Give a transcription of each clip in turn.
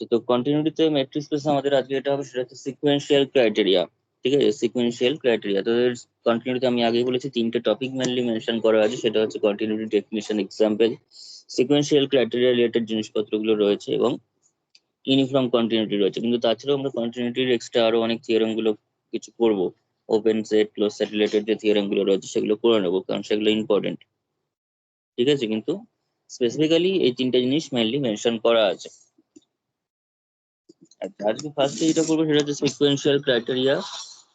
আচ্ছা, তো কন্টিনিউটিতে matrix space আমাদের আজকে এটা হবে, সেটা হচ্ছে সিকোয়েন্সিয়াল ক্রাইটেরিয়া। ঠিক আছে, সিকোয়েন্সিয়াল ক্রাইটেরিয়া। তো কন্টিনিউটিতে আমি আগেই বলেছি তিনটে টপিক মেনলি মেনশন করা আছে, সেটা হচ্ছে continuity, definition, example. Sequential criteria related জিনিসপত্রগুলো রয়েছে এবং ইউনিফর্ম কন্টিনিউটি রয়েছে, কিন্তু তাছাড়াও আমরা কন্টিনিউটির এক্সট্রা আরো অনেক থিওরেম গুলো কিছু করবো। Open set, close set related যে থিওরেম গুলো রয়েছে সেগুলো করে নেবো, কারণ সেগুলো ইম্পর্টেন্ট। ঠিক আছে, কিন্তু স্পেসিফিক্যালি এই তিনটে জিনিস মেনলি মেনশন করা আছে। আচ্ছা, আজকে ফার্স্টে যেটা করবো সেটা হচ্ছে sequential criteria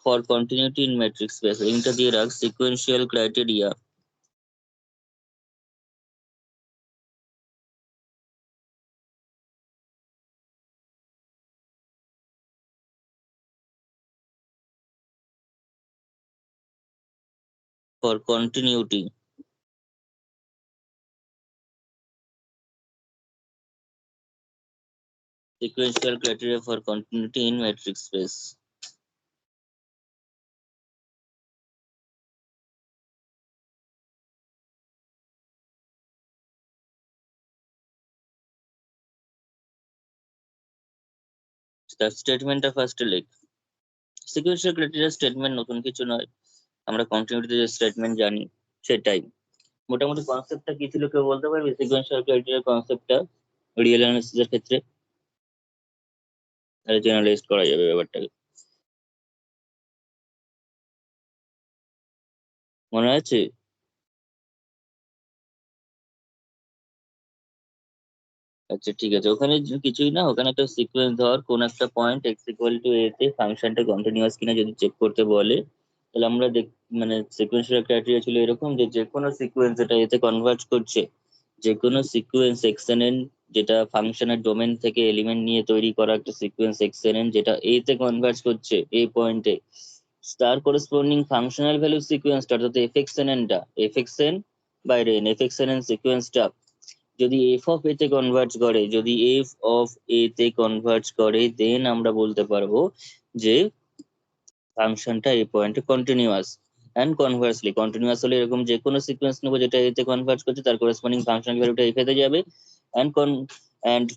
for continuity in matrix space. লিঙ্কটা দিয়ে রাখ, sequential criteria for continuity sequential criteria for continuity in matrix space. তার স্টেটমেন্টটা ফার্স্টে লিখ। সিকোয়েন্সিয়াল ক্রাইটেরিয়া স্টেটমেন্ট নতুন কিছু নয়, আমরা কন্টিনিউটিতে যে স্টেটমেন্ট জানি সেটাই। মোটামুটি কনসেপ্টটা কি ছিল কেউ বলতে পারবে? সিকোয়েন্সিয়াল ক্রাইটেরিয়া কনসেপ্টটা রিয়েল অ্যানালিসিসের ক্ষেত্রে তাহলে জেনারেলাইজ করা যাবে ব্যাপারটাকে। মনে আছে? আচ্ছা ঠিক আছে, ওখানে কিছুই না, ওখানে একটা সিকোয়েন্স ধর কোন একটা পয়েন্ট এক্স ইকুয়াল টু এ তে ফাংশনটা কন্টিনিউয়াস কিনা যদি চেক করতে বলে, তাহলে আমরা মানে সিকোয়েন্সিয়াল ক্রাইটেরিয়া ছিল এরকম যে যে কোনো সিকোয়েন্স এটা এতে কনভার্ট করছে, যে কোনো সিকোয়েন্স এক্সএনএন যেটা ফাংশনের ডোমেন থেকে এলিমেন্ট নিয়ে তৈরি করা একটা সিকোয়েন্স এক্সএনএন যেটা এ তে কনভার্ট করছে এই পয়েন্টে, তার করেসপন্ডিং ফাংশনাল ভ্যালু সিকোয়েন্সটা অর্থাৎ এফএক্সএনএনটা, এফএক্সএন বাইরে এফএক্সএনএন সিকোয়েন্সটা যদি এফ অফ এ তে কনভার্জ করে, যদি এফ অফ এ তে কনভার্জ করে, দেন আমরা বলতে পারবো যে ফাংশনটা এই পয়েন্টে কন্টিনিউয়াস। অ্যান্ড কনভার্সলি, কন্টিনিউয়াস হলে এরকম যে কোনো সিকোয়েন্স নেবো যেটা এতে কনভার্জ করছে, তার করেসপন্ডিং ফাংশনাল ভ্যালুটা এফ এতে যাবে। অ্যান্ড অ্যান্ড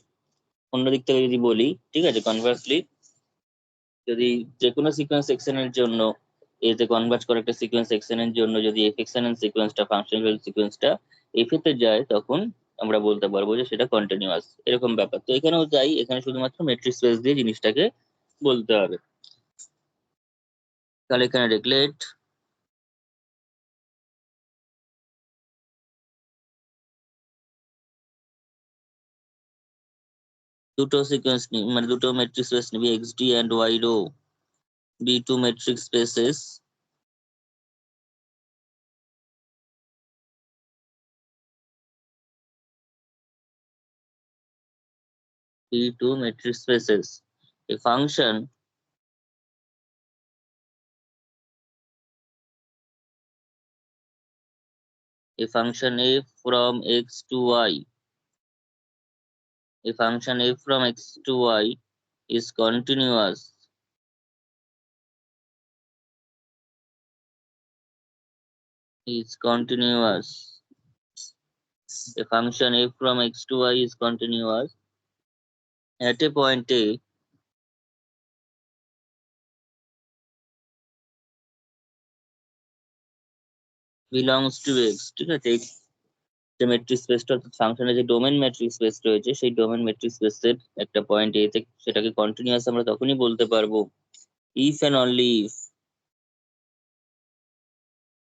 অন্য দিক থেকে যদি বলি, ঠিক আছে, কনভার্সলি যদি যে কোনো সিকোয়েন্স এক্সএন এর জন্য এতে কনভার্ট করা একটা সিকোয়েন্স এক্সএন এর জন্য যদি এফ এক্সএন সিকোয়েন্সটা ফাংশনাল ভ্যালু সিকোয়েন্সটা এফ এতে যায়, তখন আমরা বলতে পারবো যে সেটা কন্টিনিউয়াস, এরকম ব্যাপার। তো এখানেও তাই, এখানে শুধুমাত্র মেট্রিক স্পেস দিয়ে জিনিসটাকে বলতে হবে। তাহলে এখানে রেগুলেট দুটো সিকোয়েন্স নি, মানে দুটো মেট্রিক স্পেস নিবি, X d and Y rho be two metric spaces be two metric spaces. A function f from x to y, a function f from x to y is continuous, is continuous. A function f from x to y is continuous at a point a belongs to x। ঠিক আছে, এই যে metric স্পেসটা অর্থাৎ ফাংশনের যে domain metric space রয়েছে, সেই ডোমেন মেট্রিক স্পেসের একটা পয়েন্ট এ তে সেটাকে কন্টিনিউয়াস আমরা তখনই বলতে পারবো if and only if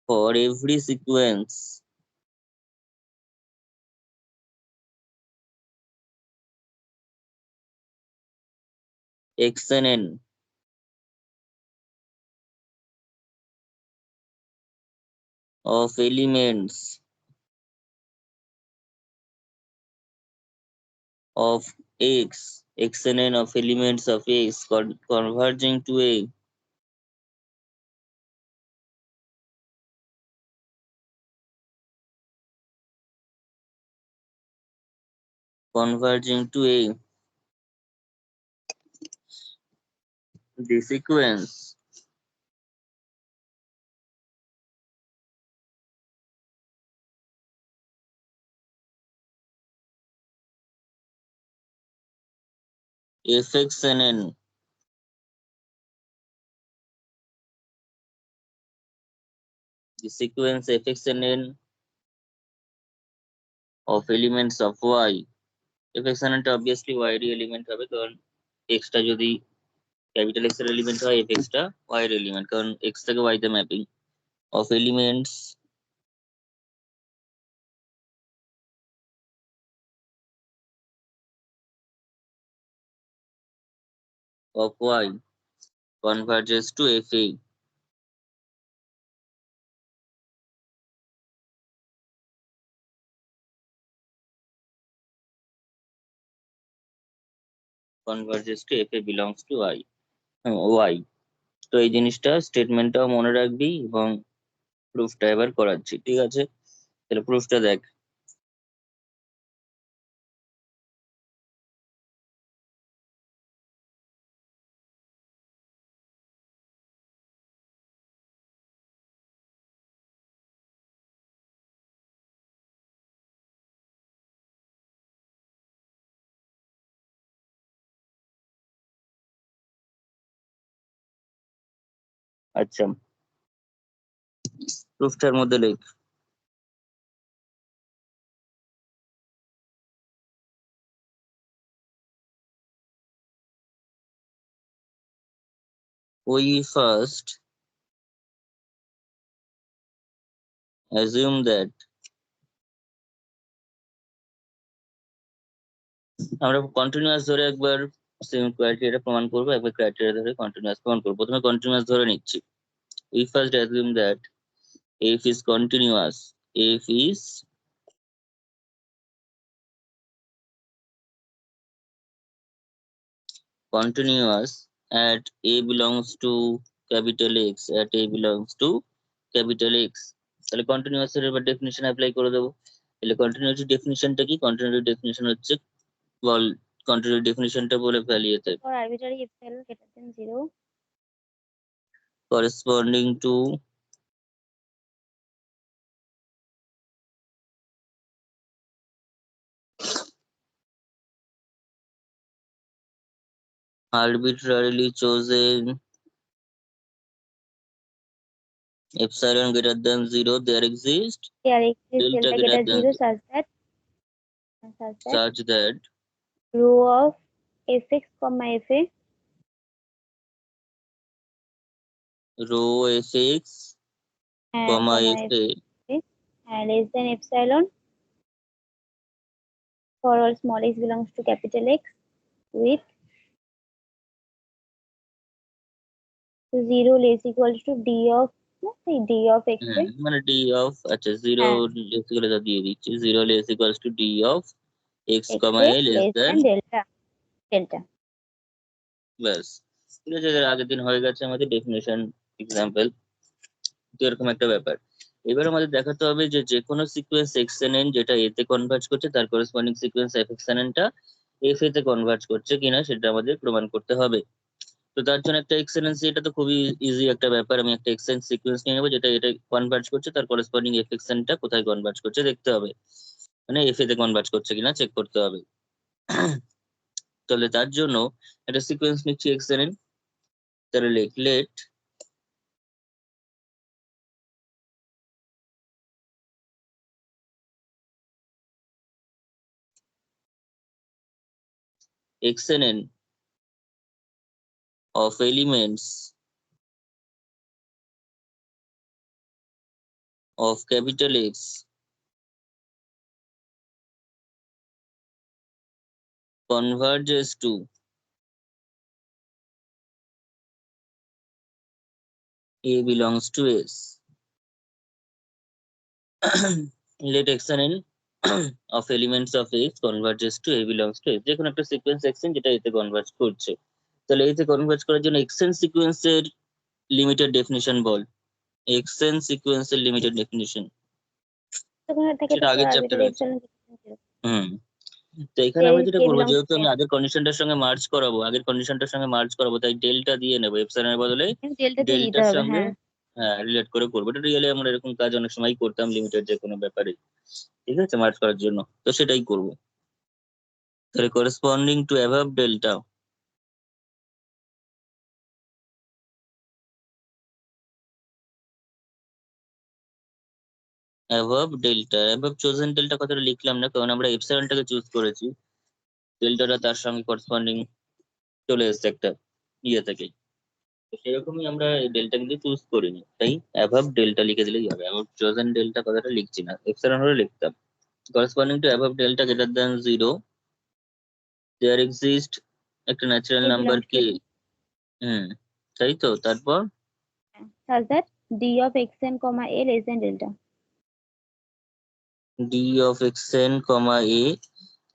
for every sequence xnn of elements of x, xnn of elements of x converging to a converging to a the sequence fxnn the sequence fxnn of elements of y fxnn টা obviously y এর element হবে, কারণ x টা যদি capital x এর element হয় fx টা y এর এলিমেন্ট, কারণ x থেকে y তে mapping of elements of y converges to fa converges to fa belongs to y y তো এই জিনিসটা স্টেটমেন্টটাও মনে রাখবি এবং প্রুফটা এবার করাচ্ছি, ঠিক আছে? তাহলে প্রুফটা দেখ। আচ্ছা, প্রুফটার মধ্যে লেখ we first assume that আমরা কন্টিনিউয়াস ধরে একবার সেম ক্রাইটেরিয়া প্রমাণ করবো, একবার ক্রাইটেরিয়া ধরে কন্টিনিউয়াস প্রমাণ করবো। প্রথমে কন্টিনিউয়াস ধরে নিচ্ছি। we first assume that f is continuous, f is continuous at a belongs to capital X, at a belongs to capital X। তাহলে কন্টিনিউয়াস এর এবার ডেফিনিশন অ্যাপ্লাই করে দেবো। তাহলে কন্টিনিউয়াস ডেফিনিশনটা কি? কন্টিনিউয়াস ডেফিনিশন হচ্ছে, বল কন্টিনিউয়াস ডেফিনিশনটা বলে ফেলি এতে। for arbitrary epsilon greater than 0 corresponding to arbitrarily chosen epsilon greater than 0 there exists there exists delta delta greater greater than 0 such that rho of fx comma fa rho fx comma fa and less than epsilon for all small x belongs to capital X with 0 less equals to d of d of x মানে d of আচ্ছা 0 less করে দিয়ে দিচ্ছি, 0 less equals to d of x comma a less than delta ব্যাস, ঠিক আছে? এর আগের দিন হয়ে গেছে আমাদের ডেফিনেশন এক্সাম্পল। তো এরকম একটা ব্যাপার। এবার আমাদের দেখাতে হবে যে যে কোনো সিকোয়েন্স xnn যেটা a তে কনভার্জ করছে তার করেসপন্ডিং সিকোয়েন্স fxnn টা fa তে কনভার্জ করছে কিনা সেটা আমাদের প্রমাণ করতে হবে। তো তার জন্য একটা এক্সেলেন্স, এটা তো খুবই ইজি একটা ব্যাপার। আমি একটা এক্সেন্স সিকোয়েন্স নিয়ে নেবো যেটা এটা কনভার্জ করছে, তার করেসপন্ডিং fxn টা কোথায় কনভার্জ করছে দেখতে হবে, মানে fa তে কনভার্জ করছে কিনা চেক করতে হবে। তাহলে তার জন্য একটা সিকোয়েন্স নিচ্ছি xnn। তাহলে late xnn of elements of capital X converges to A belongs to S। let xnn of elements of X converges to A belongs to S, যে কোনো একটা সিকোয়েন্স xn যেটা এতে কনভার্জ করছে। তাহলে এতে কনভার্জ করার জন্য xn সিকোয়েন্সের লিমিটেড ডেফিনিশন বল, xn সিকোয়েন্সের লিমিটেড ডেফিনিশন সেটা আগের চ্যাপ্টারে আছে। তো এখানে আমরা যেটা করবো, যেহেতু আমি আগের কন্ডিশনটার সঙ্গে মার্জ করাবো, তাই ডেল্টা দিয়ে নেবো, এপসাইলনের বদলে ডেল্টার সঙ্গে হ্যাঁ রিলেট করে করবো। এটা রিয়েলি আমরা এরকম কাজ অনেক সময় করতাম লিমিটেড যে কোনো ব্যাপারে, ঠিক আছে, মার্জ করার জন্য। তো সেটাই করবো। তাহলে corresponding to above delta above delta, above chosen delta কথাটা লিখলাম না কারণ আমরা এপসাইলনটাকে চুজ করেছি, ডেল্টাটা তার সঙ্গে করসপন্ডিং চলে এসেছে একটা ইয়ে থেকে, তো সেরকমই আমরা ডেল্টা কিন্তু চুজ করিনি, তাই অ্যাবভ ডেল্টা লিখে দিলেই হবে। অ্যাবভ চোজেন ডেল্টা কথাটা লিখছি না, এপসাইলন হলে লিখতাম। Corresponding to above delta greater than 0 there exist একটা natural A number belongs to k. হুম, তাই তো, তারপর such that d of xn comma a less than delta. d of xn comma a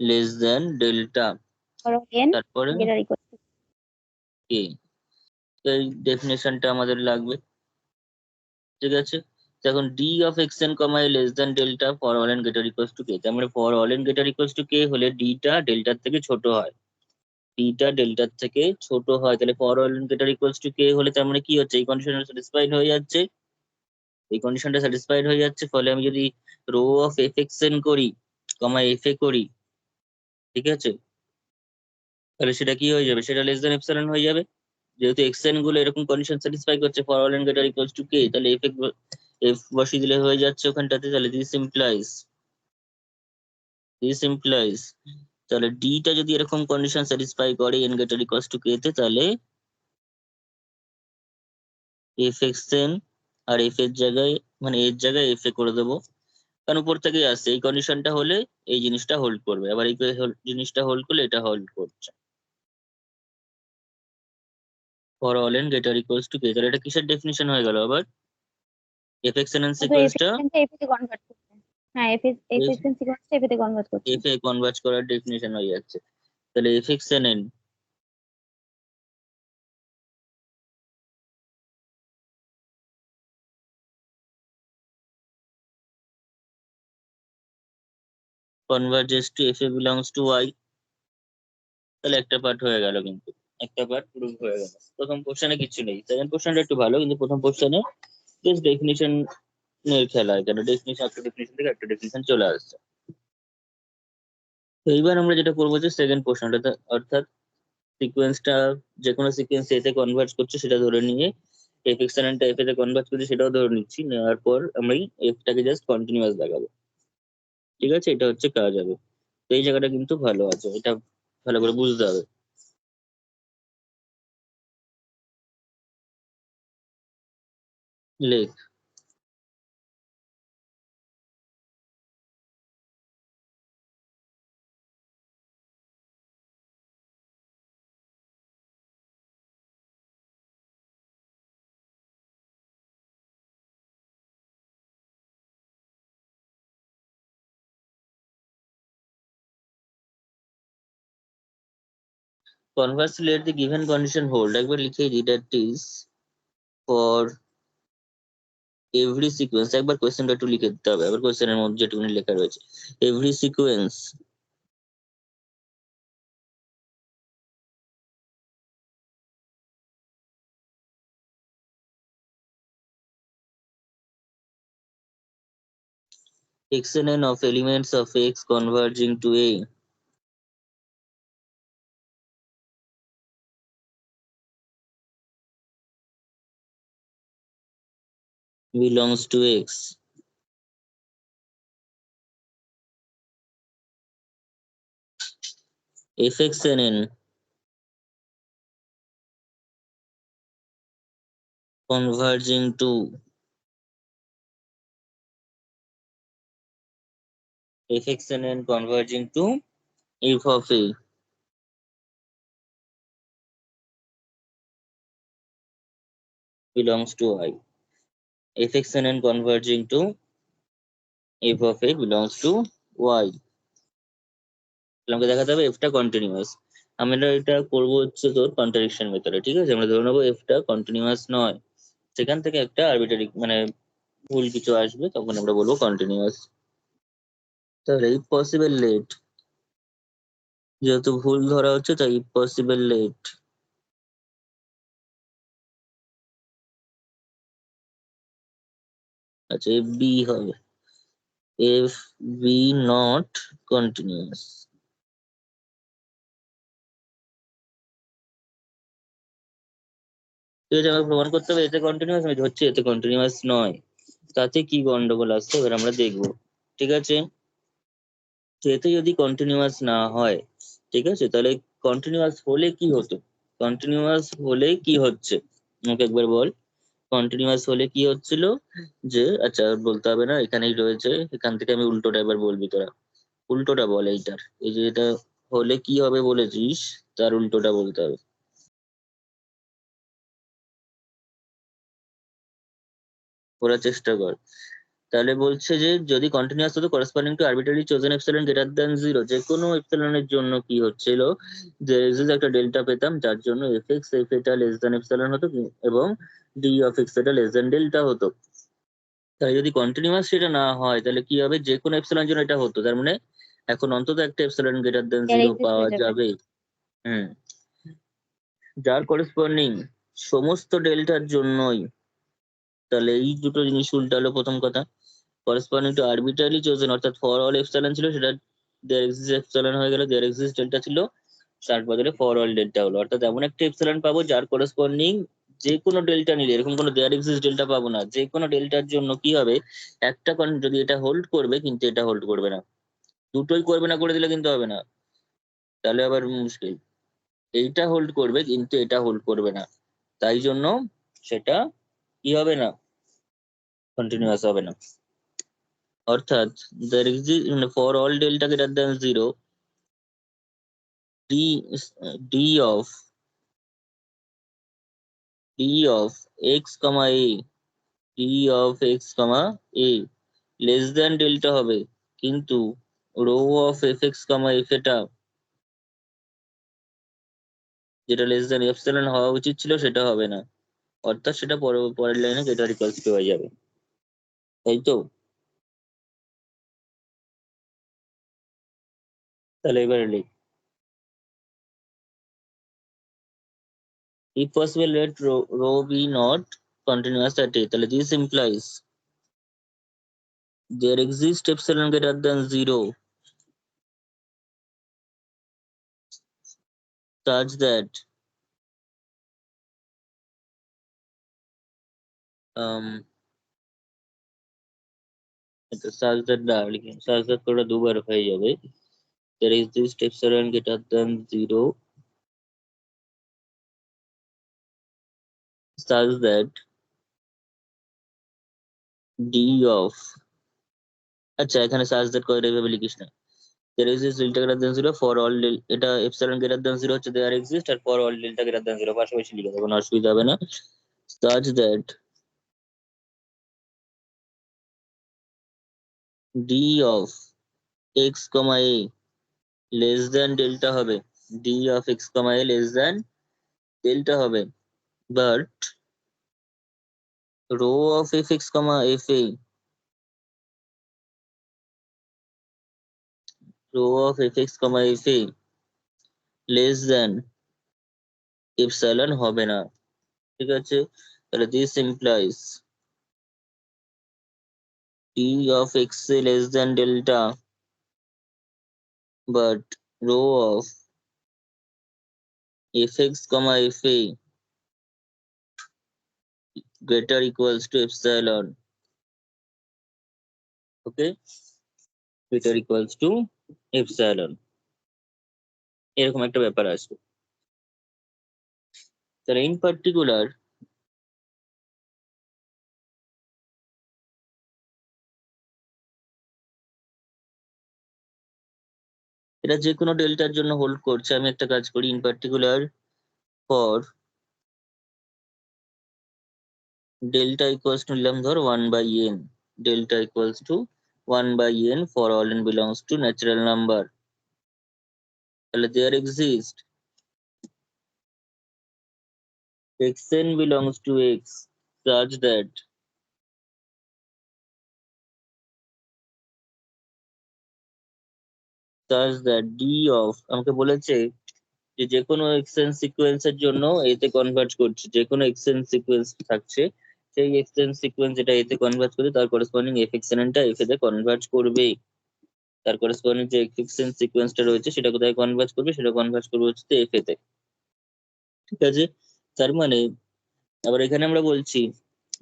less than delta, For n তারপরে greater or equal to কে, এই ডেফিনেশনটা আমাদের লাগবে, ঠিক আছে। তো এখন d of xn comma a less than delta for all n greater equals to k, তার মানে for all n greater equals to k হলে d টা ডেল্টার থেকে ছোট হয়, d টা ডেল্টার থেকে ছোট হয়, তাহলে for all n greater equals to k হলে তার মানে কি হচ্ছে, এই কন্ডিশনটা স্যাটিসফাইড হয়ে যাচ্ছে, এই কন্ডিশনটা স্যাটিসফাইড হয়ে যাচ্ছে, ফলে আমি যদি rho of f x n করি কমা এফ এ করি, ঠিক আছে, তাহলে সেটা কি হয়ে যাবে, সেটা লেস দেন এপসাইলন হয়ে যাবে, যেহেতু এক্স এন গুলো এরকম কন্ডিশন স্যাটিসফাই করছে for all n greater equals to k, তাহলে এফ বসিয়ে দিলে হয়ে যাচ্ছে ওখানটাতে, তাহলে দিস ইমপ্লাইজ তাহলে ডি টা যদি এরকম কন্ডিশন স্যাটিসফাই করে এন গ্রেটার ইকুয়ালস টু কে তে, তাহলে এফ এক্স এন আর এফ এর জায়গায় মানে এর জায়গায় এফ এ করে দেবো, কারণ উপর থেকেই আসছে, এই কন্ডিশনটা হলে এই জিনিসটা হোল্ড করবে, আবার এই জিনিসটা হোল্ড করলে এটা হোল্ড করছে for all n greater equals to k, তাহলে এটা কিসের ডেফিনিশন হয়ে গেল আবার, এফ এক্স এন তো f সিকোয়েন্সটা n কে f তে কনভার্ট করতে, হ্যাঁ f n সিকোয়েন্স টা f তে কনভার্ট করতে। এফ এ কনভার্ট করার ডেফিনিশন হয়ে যাচ্ছে, তাহলে f x n n converges to f a belongs to y, তাহলে একটা পার্ট হয়ে গেল, কিন্তু একটা পার্ট প্রুভ হয়ে গেল। প্রথম কোশ্চেনে কিছু নেই, সেকেন্ড কোশ্চেনটা একটু ভালো, কিন্তু প্রথম কোশ্চেনে জাস্ট ডেফিনিশন এর খেলা, কেন ডেফিনিশন একটা ডেফিনিশন থেকে একটা ডেফিনিশন চলে আসছে। তো এইবার আমরা যেটা করবো যে সেকেন্ড পোর্শনটা, অর্থাৎ সিকোয়েন্সটা যে কোনো সিকোয়েন্স এতে কনভার্ট করছে সেটা ধরে নিয়ে এফ এক্স এন টা এফ এতে কনভার্ট করছে সেটাও ধরে নিচ্ছি, নেওয়ার পর আমরা এফটাকে জাস্ট কন্টিনিউয়াস দেখাবো, ঠিক আছে, এটা হচ্ছে কাজ হবে। তো এই জায়গাটা কিন্তু ভালো আছে, এটা ভালো করে বুঝতে হবে। লেখ conversely let the given condition hold, একবার লিখে দিই, that is for every sequence, একবার কোয়েশ্চেনটা একটু লিখে দিতে হবে, আবার কোয়েশ্চেনের মধ্যে যেটুকুনি লেখা রয়েছে, every sequence xnn of elements of x converging to a belongs to x, fxnn converging to fxnn converging to f of a belongs to I, fxnn converging to f of a belongs to y, তাহলে আমাকে দেখাতে হবে এফটা continuous. আমরা এটা করবো হচ্ছে তোর contradiction মেথডে, ঠিক আছে, আমরা ধরে নেবো এফটা কন্টিনিউয়াস নয়, সেখান থেকে একটা আরবিটারি মানে ভুল কিছু আসবে, তখন আমরা বলবো কন্টিনিউয়াস। তাহলে ইফ পসিবল লেট, যেহেতু ভুল ধরা হচ্ছে তাই ইফ পসিবল লেট, আচ্ছা এফ বি হবে, এফ বি নট কন্টিনিউয়াস, ঠিক আছে, আমাকে প্রমাণ করতে হবে এতে কন্টিনিউয়াস, আমি ধরছি এতে কন্টিনিউয়াস নয়, তাতে কি গন্ডগোল আসছে এবার আমরা দেখবো। ঠিক আছে, তো এতে যদি কন্টিনিউয়াস না হয়, ঠিক আছে, তাহলে কন্টিনিউয়াস হলে কি হতো? কন্টিনিউয়াস হলে কি হচ্ছে আমাকে একবার বল। কন্টিনিউয়াস হলে কি হচ্ছিল? যে আচ্ছা বলতে হবে না, এখানেই রয়েছে, এখান থেকে আমি উল্টোটা এবার বলবি তোরা। উল্টোটা বল এইটার, এই যে এটা হলে কি হবে বলেছিস, তার উল্টোটা বলতে হবে। করার চেষ্টা কর। তাহলে বলছে যে যদি কন্টিনিউয়াস হতো corresponding to arbitrary chosen epsilon greater than zero, যে কোনো এপসিলনের জন্য কি হচ্ছিল, যে একটা ডেল্টা পেতাম যার জন্য এফ এক্স এফ এটা লেস দ্যান এপসিলন হতো এবং ডি অফ এক্স এটা লেস দ্যান ডেল্টা হতো। তাই যদি কন্টিনিউয়াস সেটা না হয় তাহলে কি হবে, যে কোনো এপসিলনের জন্য এটা হতো, তার মানে এখন অন্তত একটা এপসিলন গ্রেটার দ্যান এর জিরো এক্সিস্ট পাওয়া হয়ে যাবে। যাবে। হুম, যার করেসপন্ডিং সমস্ত ডেল্টার জন্যই। তাহলে এই দুটো জিনিস উল্টালো প্রথম কথা। করেসপন্ডিং টু আরবিট্রারি চোজেন অর্থাৎ ফর অল এপসিলন ছিল, সেটা দেয়ার এক্সিস্ট এপসিলন হয়ে গেল, দেয়ার এক্সিস্ট ডেল্টা ছিল, তার বদলে ফর অল ডেল্টা হলো। অর্থাৎ এমন একটা এপসিলন পাবো যার করেসপন্ডিং যে কোনো ডেল্টা নিলে, এরকম কোনো দেয়ার এক্সিস্ট ডেল্টা পাবো না, যে কোনো ডেল্টার জন্য কি হবে, একটা যদি এটা হোল্ড করবে কিন্তু এটা হোল্ড করবে না, দুটোই করবে না করে দিলে কিন্তু হবে না, তাহলে আবার মুশকিল। এইটা হোল্ড করবে কিন্তু এটা হোল্ড করবে না, তাই জন্য সেটা কি হবে না, কন্টিনিউয়াস হবে না। অর্থাৎ there exists for all delta greater than 0 d d of x comma a d of x comma a less than delta হবে, কিন্তু rho of fx comma f এটা যেটা লেস দ্যান এপসিলন হওয়া উচিত ছিল সেটা হবে না। অর্থাৎ সেটা পরের লাইনে গ্রেটার ইকুয়ালস টু হয়ে যাবে, তাই তো? তাহলে এবারে লিখ, if possible let rho be not continuous at a, তাহলে this implies there exists epsilon greater than 0 such that um such that লিখি such that করে দুবার হয়ে যাবে, there exists epsilon greater than 0 such that d of, আচ্ছা এখানে such that করে এইভাবে লিখিস না, there exists delta greater than 0 for all এটা epsilon greater than 0 হচ্ছে there exists, R for all delta greater than 0 পাশাপাশি লিখে দেবো, কোনো অসুবিধা হবে না। such that d of x comma a less than delta হবে, d of x comma a less than delta হবে, but rho of fx comma fa rho of fx comma fa less than epsilon হবে না। ঠিক আছে, তাহলে this implies d of x less than delta but rho of fx comma fa greater equals to epsilon, okay, greater equals to epsilon, এরকম একটা ব্যাপার আসবে। তাহলে ইন পার্টিকুলার এটা যে কোনো ডেল্টার জন্য হোল্ড করছে। আমি একটা কাজ করি, in particular for delta equals to নিলাম ধর 1/n, delta equals to 1/n for all n belongs to natural number, তাহলে there exist xn belongs to x such that d of, আমাকে বলেছে যে যে কোনো এক্সটেন্স সিকোয়েন্সের জন্য এতে কনভার্জ করছে, যে কোনো এক্সটেন্স সিকোয়েন্স থাকছে, সেই এক্সটেন্স সিকোয়েন্স যেটা এতে কনভার্জ করে তার করেসপন্ডিং এফ এক্সেনটা এফ এতে কনভার্জ করবে, তার করেসপন্ডিং যে এক্সটেন্স সিকোয়েন্সটা রয়েছে সেটা কোথায় কনভার্জ করবে, সেটা কনভার্জ করবে হচ্ছে এফ এতে। ঠিক আছে, তার মানে আবার এখানে আমরা বলছি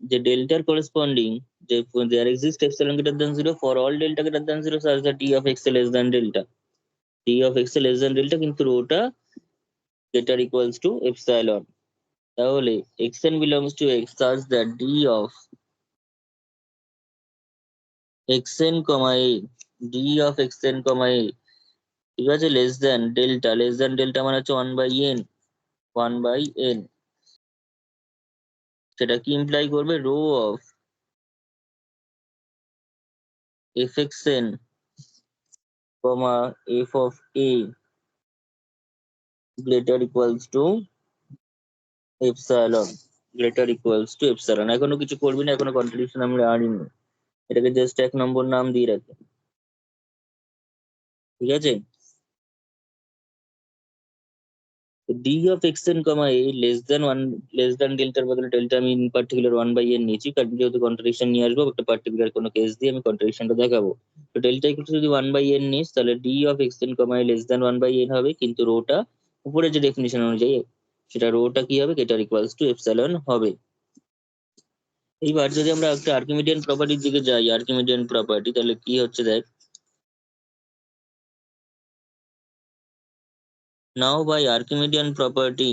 যে ডেল্টার করেসপন্ডিং যে there exists epsilon greater than 0 for all delta greater than 0 such that t of x less than delta, t of x less than delta কিন্তু rota greater equals to epsilon, তাহলে xn belongs to x such that d of xn comma a, d of xn comma a ঠিক আছে less than delta মানে হচ্ছে 1/n, 1/n, সেটা কি imply করবে rho of fxn comma f of a greater equals to epsilon, greater equals to epsilon। এখনো কিছু করবি না, এখনো কন্ট্রিবিউশন আমরা আনিনি, এটাকে জাস্ট 1 নম্বর নাম দিয়ে রাখি, ঠিক আছে। d of xn comma a less than 1 less than ডেল্টার বদলে ডেল্টা আমি ইন পার্টিকুলার 1/n নিয়েছি, কারণ যেহেতু কন্ট্রাডিকশন নিয়ে আসবো একটা পার্টিকুলার কোনো কেস দিয়ে আমি কন্ট্রাডিকশনটা দেখাবো। তো ডেল্টা ইকুয়াল যদি 1/n নিস তাহলে d of xn comma a less than 1/n হবে, কিন্তু রোটা উপরে যে ডেফিনিশন অনুযায়ী সেটা রোটা কি হবে গেটার ইকুয়ালস টু এপসাইলন হবে। এইবার যদি আমরা একটা আর্কিমিডিয়ান প্রপার্টির দিকে যাই, আর্কিমিডিয়ান প্রপার্টি, তাহলে কি হচ্ছে দেখ, now by Archimedean property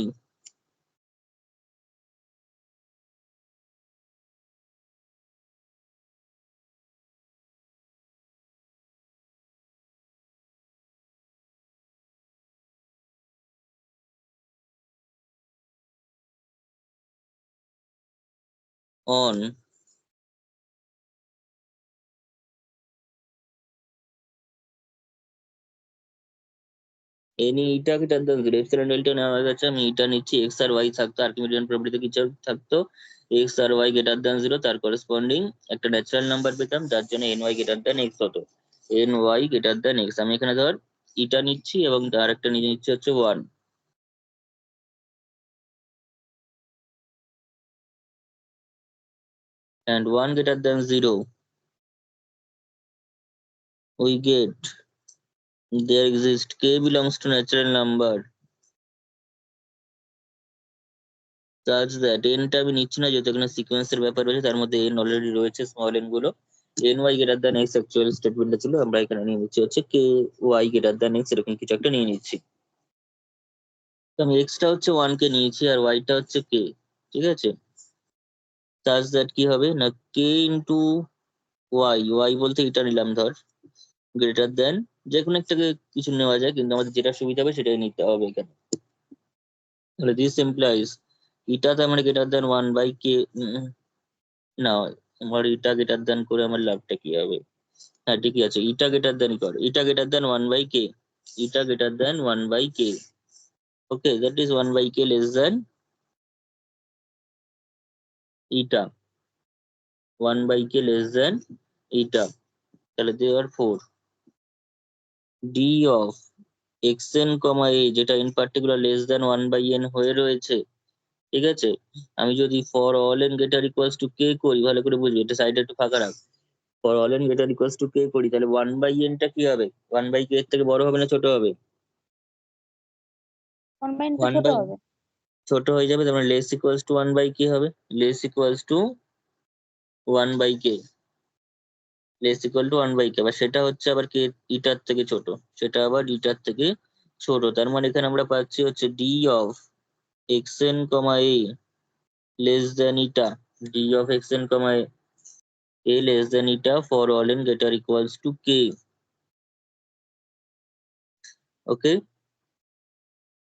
on any eta greater than 0 epsilon delta নেওয়া যাচ্ছে, আমি এটা নিচ্ছি, এক্স আর ওয়াই থাকতো আর্কিমিডিয়ান প্রপার্টিতে কিছু থাকতো এক্স আর ওয়াই গ্রেটার দ্যান 0, তার করেসপন্ডিং একটা ন্যাচারাল নাম্বার পেতাম যার জন্য n y greater than x হতো, n y greater than x. আমি এখানে ধর ইটা নিচ্ছি এবং আর একটা নিয়ে নিচ্ছি হচ্ছে 1 and 1 greater than 0 we get there exist k belongs to natural number such that n টা আমি নিচ্ছি না যেহেতু এখানে সিকোয়েন্সের ব্যাপার রয়েছে, তার মধ্যে n অলরেডি রয়েছে স্মল n গুলো, n y greater than x actual স্টেটমেন্টটা ছিল, আমরা এখানে নিয়ে নিচ্ছি হচ্ছে k y greater than x, এরকম কিছু একটা নিয়ে নিচ্ছি। তো আমি এক্সটা হচ্ছে 1 কে নিয়েছি আর ওয়াইটা হচ্ছে কে, ঠিক আছে। such that কি হবে না কে ইন্টু ওয়াই, ওয়াই বলতে এটা নিলাম ধর, গ্রেটার দ্যান যে কোনো একটাকে কিছু নেওয়া যায় কিন্তু আমাদের যেটা সুবিধা হবে সেটাই নিতে হবে এখানে। তাহলে দিস ইমপ্লাইজ ইটা তো আমার গ্রেটার দ্যান 1/k, না আমার ইটা গ্রেটার দ্যান করে আমার লাভটা কি হবে, হ্যাঁ ঠিকই আছে, ইটা গ্রেটার দ্যান কর, eta greater than 1/k, eta greater than 1/k, okay that is 1/k less than eta, 1/k less than eta, তাহলে therefore 4 d of xn comma a যেটা in particular less than 1/n হয়ে রয়েছে, ঠিক আছে। আমি যদি for all n greater equals to k করি, ভালো করে বুঝবি, এটা সাইডে একটু ফাঁকা রাখ, for all n greater equals to k করি তাহলে 1/n টা কি হবে, 1/k এর থেকে বড় হবে না ছোট হবে, 1/n তো 1 ছোট বাই হবে। ছোট হয়ে যাবে, তার মানে লেস ইকুয়ালস টু 1/k হবে, less equals to 1/k, less equal to 1/k, আবার সেটা হচ্ছে আবার কে ইটার থেকে ছোট, সেটা আবার ইটার থেকে ছোট, তার মানে এখানে আমরা পাচ্ছি হচ্ছে d of xn comma a less than eta, D of xn comma a less than eta for all n greater equals to k, okay,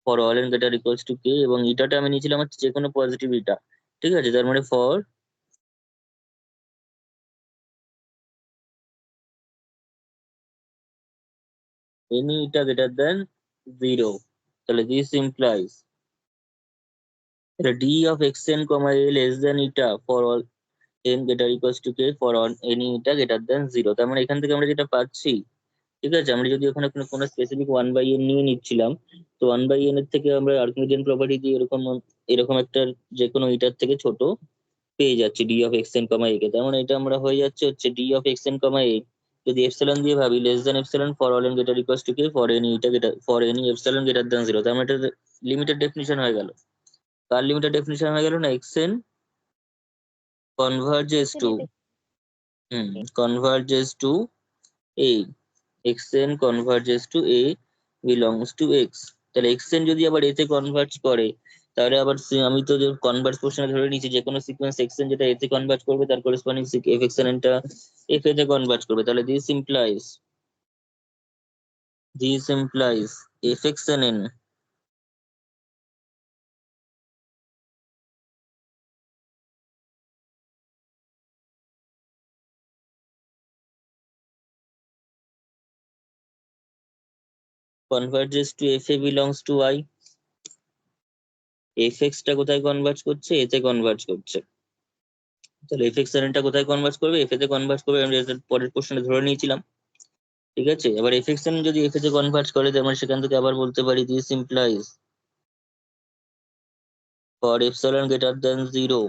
for all n greater equals to k, এবং ইটাটা আমি নিয়েছিলাম হচ্ছে যে কোনো positive ইটা, ঠিক আছে, তার মানে for any eta greater than 0, তাহলে this implies the d of xn comma a less than eta for all n greater equals to k for all any eta greater than 0, তার মানে এখান থেকে আমরা যেটা পাচ্ছি, ঠিক আছে, আমরা যদি ওখানে কোনো স্পেসিফিক 1/n নিয়ে নিচ্ছিলাম, তো 1/n এর থেকে আমরা আর্কিমিডিয়ান প্রপার্টি দিয়ে এরকম এরকম একটা যে কোনো ইটার থেকে ছোট পেয়ে যাচ্ছি d of x n comma a কে, তার মানে এটা আমরা হয়ে যাচ্ছে হচ্ছে d of x n comma a যদি এপসিলন দিয়ে ভাবি less than epsilon for all n greater equals to k for any eta greater for any epsilon greater than 0, তার মানে এটা লিমিটেড ডেফিনিশন হয়ে গেল, কার লিমিটেড ডেফিনিশন হয়ে গেল না x N converges to converges to a, xn converges to a belongs to x। তাহলে xn যদি আবার a তে কনভার্জ করে, তাহলে আবার আমি তো যে কনভার্স পোর্শনে ধরে নিয়েছি যে কোনো সিকোয়েন্স xn যেটা a তে কনভার্জ করবে তার করেসপন্ডিং fxn টা f এ তে কনভার্জ করবে। তাহলে this implies fxn converges to f a belongs to i। fx টা কোথায় কনভার্জ করছে? a তে কনভার্জ করছে। তাহলে fxn টা কোথায় কনভার্জ করবে? f এ তে কনভার্জ করবে। আমি যেটা পরের কোশ্চেনে ধরে নিয়েছিলাম, ঠিক আছে। এবার fxn যদি f এ তে কনভার্জ করে, তার মানে সেখান থেকে আবার বলতে পারি this implies for epsilon greater than 0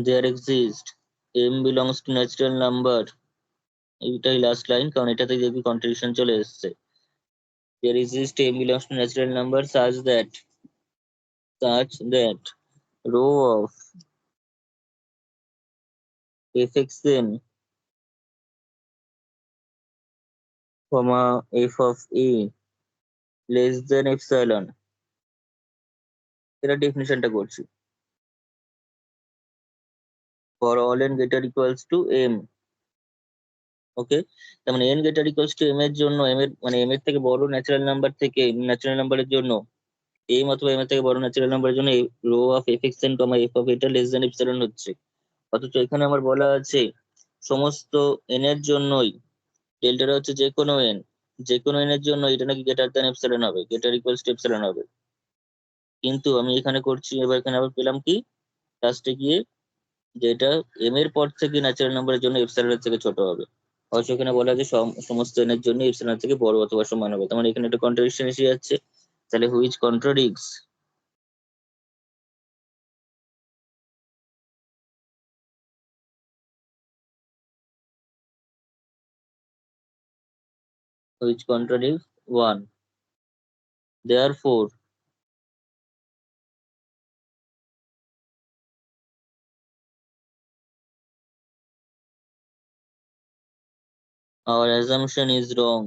there exists m belongs to natural number। এইটাই লাস্ট লাইন, কারণ এটাতে দেখবি কন্ট্রাডিকশন চলে এসেছে। there exists m belongs to natural number such that row of fxn comma f of a less than epsilon। এটা ডেফিনিশনটা করছি। for all n greater equals to m। ওকে, তার মানে n greater equals to m এর জন্য, m এর মানে m এর থেকে বড় ন্যাচারাল নাম্বার থেকে ন্যাচারাল নাম্বারের জন্য m অথবা m এর থেকে বড় ন্যাচারাল নাম্বারের জন্য rho of fxn comma f of এটা লেস দ্যান এপসিলন হচ্ছে। অথচ এখানে আমার বলা আছে সমস্ত n এর জন্যই ডেল্টাটা হচ্ছে যে কোনো n, যে কোনো n এর জন্য এটা নাকি গ্রেটার দ্যান এপসিলন হবে, গ্রেটার ইকুয়ালস টু এপসিলন হবে। কিন্তু আমি এখানে করছি, এবার এখানে আবার পেলাম কি লাস্টে গিয়ে, যে এটা m এর পর থেকে ন্যাচারাল নাম্বারের জন্য এপসিলনের থেকে ছোট হবে। অবশ্য এখানে বলা আছে সমস্ত n এর জন্য এপসিলন থেকে বড় অথবা সমান হবে। তার মানে এখানে একটা কন্ট্রাডিকশন এসে যাচ্ছে। তাহলে which contradicts, which contradicts 1। Therefore, our assumption is wrong।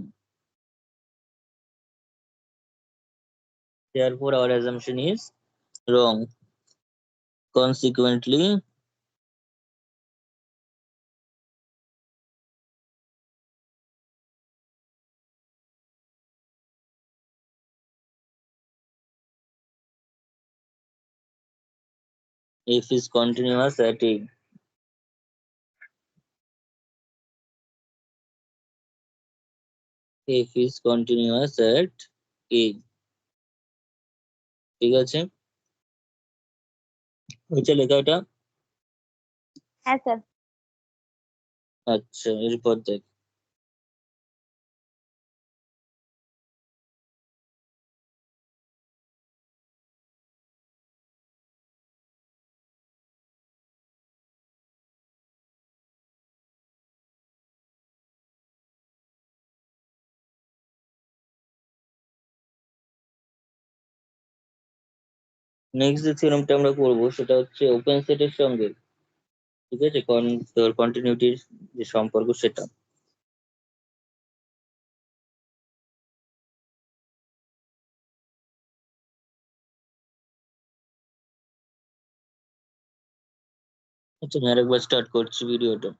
Therefore, our assumption is wrong। Consequently, f is continuous at a। f is continuous at a। ঠিক আছে, হয়েছে লেখা এটা? হ্যাঁ স্যার। আচ্ছা, এরপর দেখ, নেক্সট যে থিওরেমটা আমরা করবো সেটা হচ্ছে ওপেন সেটের সঙ্গে, ঠিক আছে, তোর কন্টিনিউটির যে সম্পর্ক সেটা। আচ্ছা, আমি আরেকবার স্টার্ট করছি ভিডিওটা।